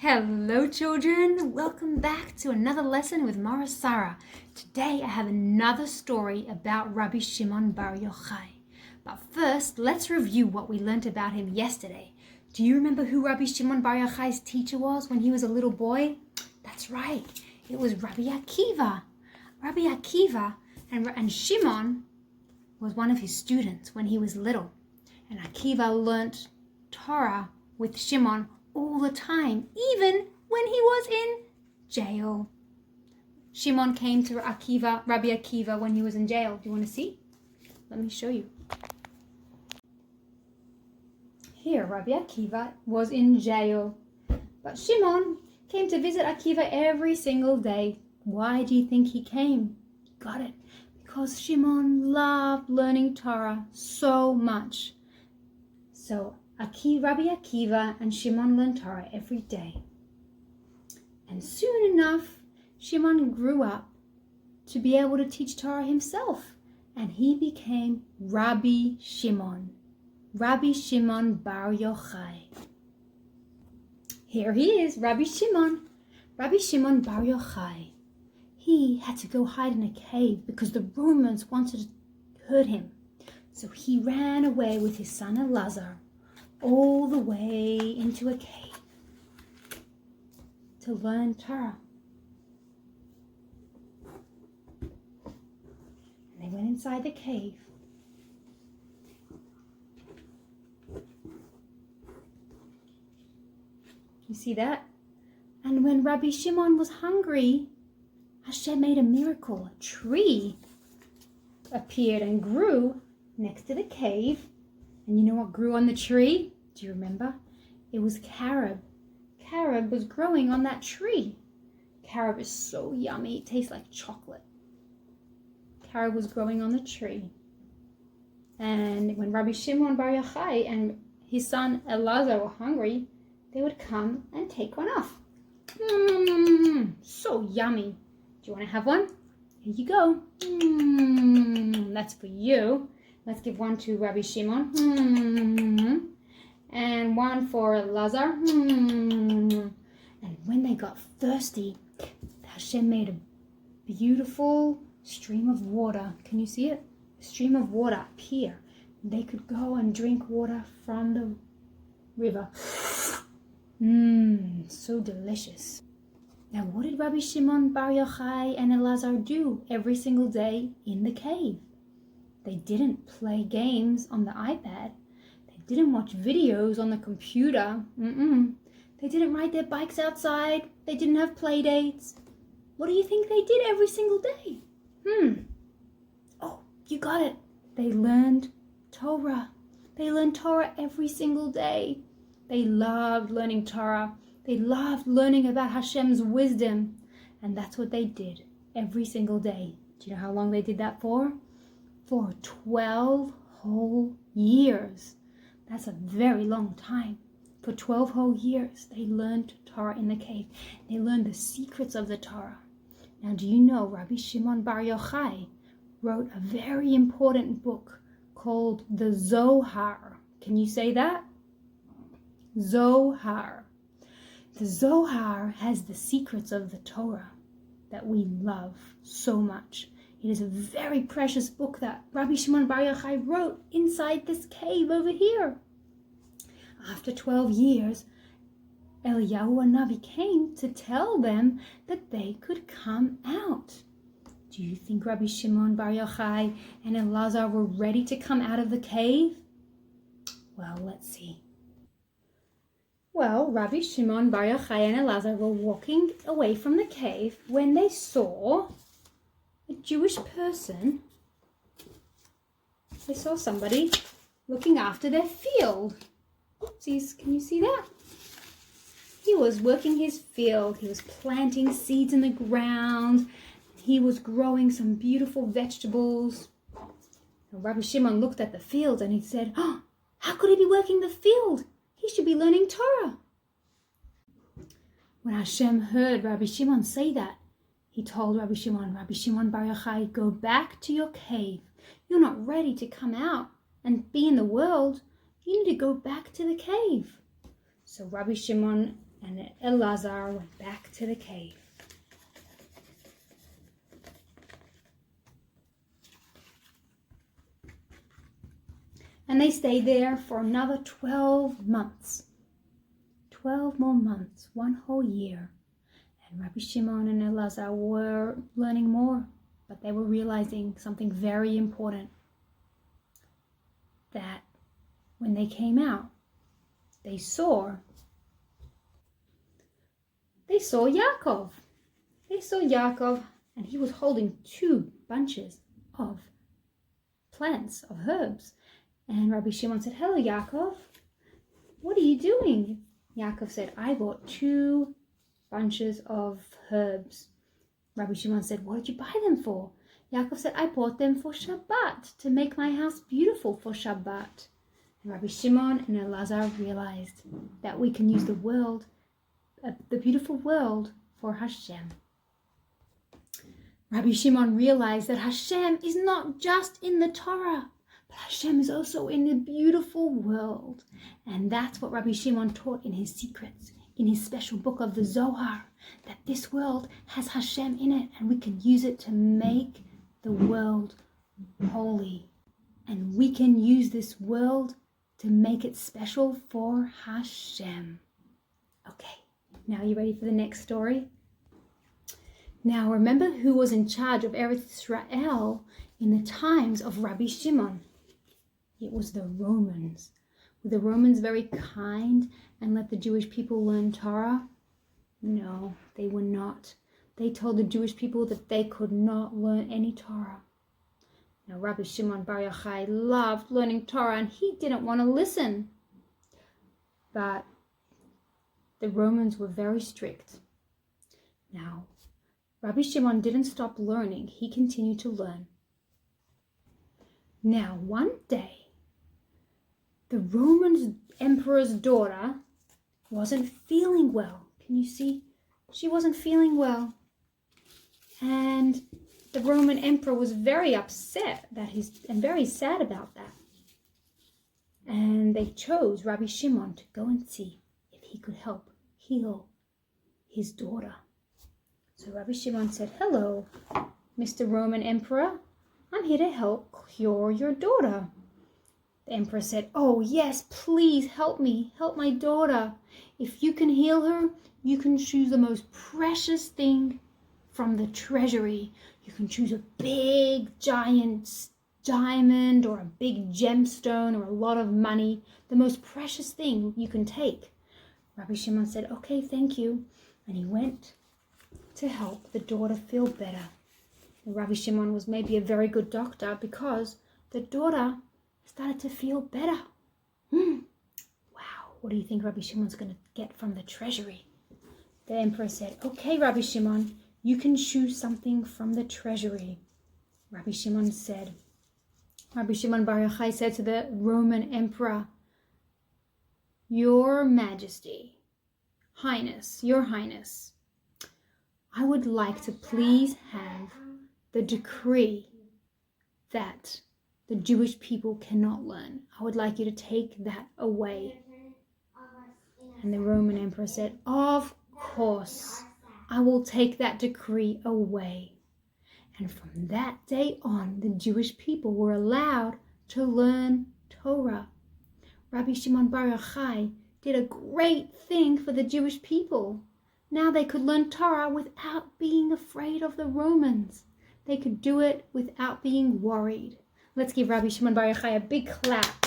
Hello children, welcome back to another lesson with Mara Sarah. Today I have another story about Rabbi Shimon Bar Yochai. But first, let's review what we learnt about him yesterday. Do you remember who Rabbi Shimon Bar Yochai's teacher was when he was a little boy? That's right, it was Rabbi Akiva. Rabbi Akiva and Shimon was one of his students when he was little. And Akiva learnt Torah with Shimon all the time, even when he was in jail. Shimon came to Rabbi Akiva when he was in jail. Do you want to see? Let me show you. Here, Rabbi Akiva was in jail, but Shimon came to visit Akiva every single day. Why do you think he came? Got it. Because Shimon loved learning Torah so much. So Rabbi Akiva and Shimon learned Torah every day. And soon enough, Shimon grew up to be able to teach Torah himself. And he became Rabbi Shimon. Rabbi Shimon Bar Yochai. Here he is, Rabbi Shimon. Rabbi Shimon Bar Yochai. He had to go hide in a cave because the Romans wanted to hurt him. So he ran away with his son Elazar all the way into a cave to learn Torah. And they went inside the cave. You see that? And when Rabbi Shimon was hungry, Hashem made a miracle. A tree appeared and grew next to the cave. And you know what grew on the tree? Do you remember? It was carob. Carob was growing on that tree. Carob is so yummy. It tastes like chocolate. Carob was growing on the tree. And when Rabbi Shimon Bar Yochai and his son Elazar were hungry, they would come and take one off. So yummy. Do you want to have one? Here you go. That's for you. Let's give one to Rabbi Shimon. And one for Elazar. And when they got thirsty, Hashem made a beautiful stream of water. Can you see it? A stream of water appear. They could go and drink water from the river. So delicious. Now, what did Rabbi Shimon Bar Yochai and Elazar do every single day in the cave? They didn't play games on the iPad. They didn't watch videos on the computer. They didn't ride their bikes outside. They didn't have play dates. What do you think they did every single day? Oh, you got it. They learned Torah. They learned Torah every single day. They loved learning Torah. They loved learning about Hashem's wisdom. And that's what they did every single day. Do you know how long they did that for? For 12 whole years. That's a very long time. For 12 whole years, they learned Torah in the cave. They learned the secrets of the Torah. Now, do you know Rabbi Shimon Bar Yochai wrote a very important book called the Zohar? Can you say that? Zohar. The Zohar has the secrets of the Torah that we love so much. It is a very precious book that Rabbi Shimon Bar Yochai wrote inside this cave over here. After 12 years, Eliyahu Hanavi came to tell them that they could come out. Do you think Rabbi Shimon Bar Yochai and Elazar were ready to come out of the cave? Well, let's see. Well, Rabbi Shimon Bar Yochai and Elazar were walking away from the cave when they saw a Jewish person. They saw somebody looking after their field. Oopsies, can you see that? He was working his field. He was planting seeds in the ground. He was growing some beautiful vegetables. And Rabbi Shimon looked at the field and he said, "Oh, how could he be working the field? He should be learning Torah." When Hashem heard Rabbi Shimon say that, he told Rabbi Shimon Bar Yochai, go back to your cave. You're not ready to come out and be in the world. You need to go back to the cave. So Rabbi Shimon And Elazar went back to the cave. And they stayed there for another 12 months. 12 more months, 1 whole year. And Rabbi Shimon and Elazar were learning more, but they were realizing something very important. That when they came out, they saw Yaakov. They saw Yaakov, and he was holding 2 bunches of plants, of herbs. And Rabbi Shimon said, "Hello, Yaakov. What are you doing?" Yaakov said, "I bought 2 bunches of herbs." Rabbi Shimon said, "What did you buy them for?" Yaakov said, "I bought them for Shabbat, to make my house beautiful for Shabbat." And Rabbi Shimon and Elazar realized that we can use the world, the beautiful world, for Hashem. Rabbi Shimon realized that Hashem is not just in the Torah, but Hashem is also in the beautiful world. And that's what Rabbi Shimon taught in his secrets, in his special book of the Zohar, that this world has Hashem in it, and we can use it to make the world holy. And we can use this world to make it special for Hashem. Okay, now you ready for the next story? Now remember who was in charge of Eretz Israel in the times of Rabbi Shimon. It was the Romans. Were the Romans very kind and let the Jewish people learn Torah? No, they were not. They told the Jewish people that they could not learn any Torah. Now Rabbi Shimon Bar Yochai loved learning Torah, and he didn't want to listen. But the Romans were very strict. Now, Rabbi Shimon didn't stop learning. He continued to learn. Now, one day, the Roman emperor's daughter wasn't feeling well. Can you see? She wasn't feeling well. And the Roman emperor was very upset and very sad about that. And they chose Rabbi Shimon to go and see if he could help heal his daughter. So Rabbi Shimon said, "Hello, Mr. Roman Emperor. I'm here to help cure your daughter." The emperor said, "Oh yes, please help me, help my daughter. If you can heal her, you can choose the most precious thing from the treasury. You can choose a big giant diamond or a big gemstone or a lot of money, the most precious thing you can take." Rabbi Shimon said, "Okay, thank you." And he went to help the daughter feel better. And Rabbi Shimon was maybe a very good doctor, because the daughter started to feel better. Wow, what do you think Rabbi Shimon's going to get from the treasury? The emperor said, "Okay, Rabbi Shimon, you can choose something from the treasury." Rabbi Shimon Bar Yochai said to the Roman emperor, "Your Majesty, Highness, Your Highness, I would like to please have the decree that the Jewish people cannot learn. I would like you to take that away." And the Roman emperor said, "Of course, I will take that decree away." And from that day on, the Jewish people were allowed to learn Torah. Rabbi Shimon Bar Yochai did a great thing for the Jewish people. Now they could learn Torah without being afraid of the Romans. They could do it without being worried. Let's give Rabbi Shimon Bar Yochai a big clap.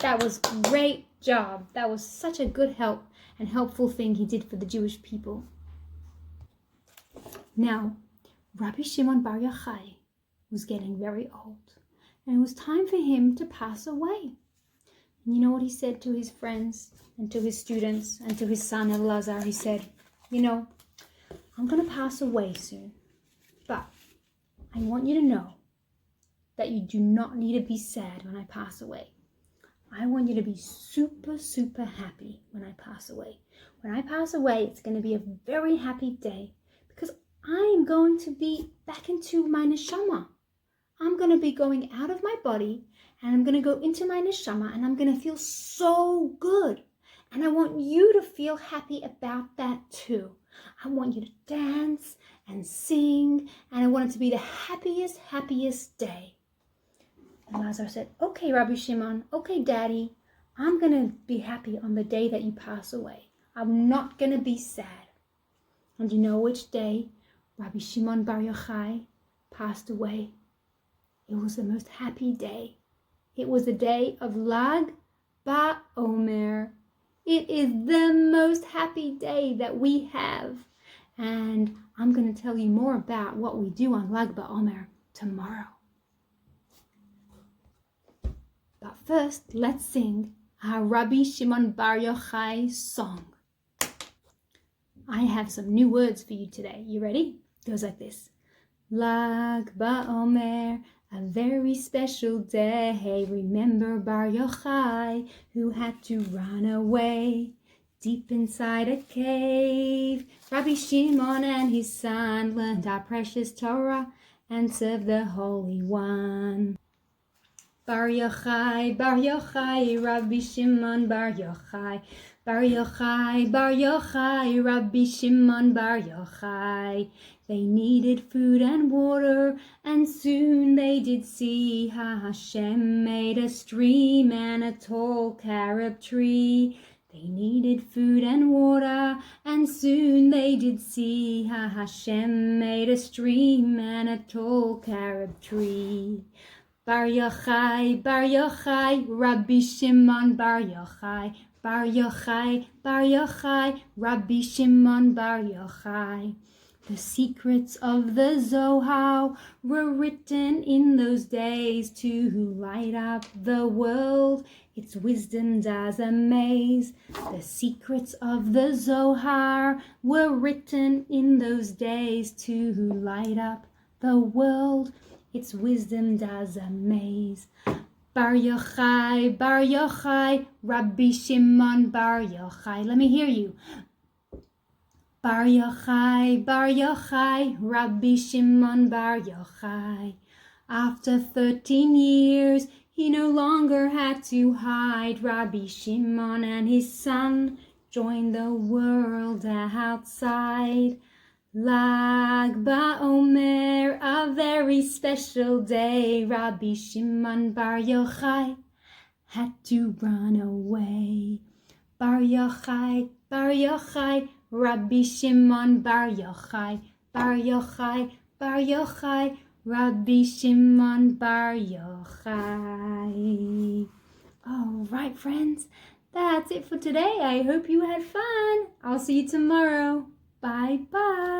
That was a great job. That was such a good help and helpful thing he did for the Jewish people. Now, Rabbi Shimon Bar Yochai was getting very old, and it was time for him to pass away. And you know what he said to his friends and to his students and to his son Elazar? He said, "I'm going to pass away soon, but I want you to know that you do not need to be sad when I pass away. I want you to be super, super happy when I pass away. When I pass away, it's going to be a very happy day, because I am going to be back into my neshama. I'm going to be going out of my body, and I'm going to go into my neshama, and I'm going to feel so good. And I want you to feel happy about that too. I want you to dance and sing, and I want it to be the happiest day. And Lazar said, okay, Rabbi Shimon, okay, Daddy, I'm going to be happy on the day that you pass away. I'm not going to be sad. And you know which day Rabbi Shimon Bar Yochai passed away? It was the most happy day. It was the day of Lag BaOmer. It is the most happy day that we have. And I'm going to tell you more about what we do on Lag BaOmer tomorrow. But first, let's sing our Rabbi Shimon Bar Yochai song. I have some new words for you today. You ready? It goes like this. Lag BaOmer, a very special day. Remember Bar Yochai, who had to run away deep inside a cave. Rabbi Shimon and his son learned our precious Torah and served the Holy One. Bar Yochai, Rabbi Shimon Bar Yochai. Bar Yochai, Rabbi Shimon Bar Yochai. They needed food and water, and soon they did see how Hashem made a stream and a tall carob tree. They needed food and water, and soon they did see how Hashem made a stream and a tall carob tree. Bar Yochai, Rabbi Shimon Bar Yochai. Bar Yochai, Rabbi Shimon Bar Yochai. The secrets of the Zohar were written in those days to light up the world. Its wisdom does amaze. The secrets of the Zohar were written in those days to light up the world. Its wisdom does amaze. Bar Yochai, Rabbi Shimon Bar Yochai. Let me hear you. Bar Yochai, Rabbi Shimon Bar Yochai. After 13 years, he no longer had to hide. Rabbi Shimon and his son joined the world outside. Lag BaOmer, a very special day. Rabbi Shimon Bar Yochai had to run away. Bar Yochai, Rabbi Shimon Bar Yochai. Bar Yochai, Rabbi Shimon Bar Yochai. All right, friends, that's it for today. I hope you had fun. I'll see you tomorrow. Bye-bye.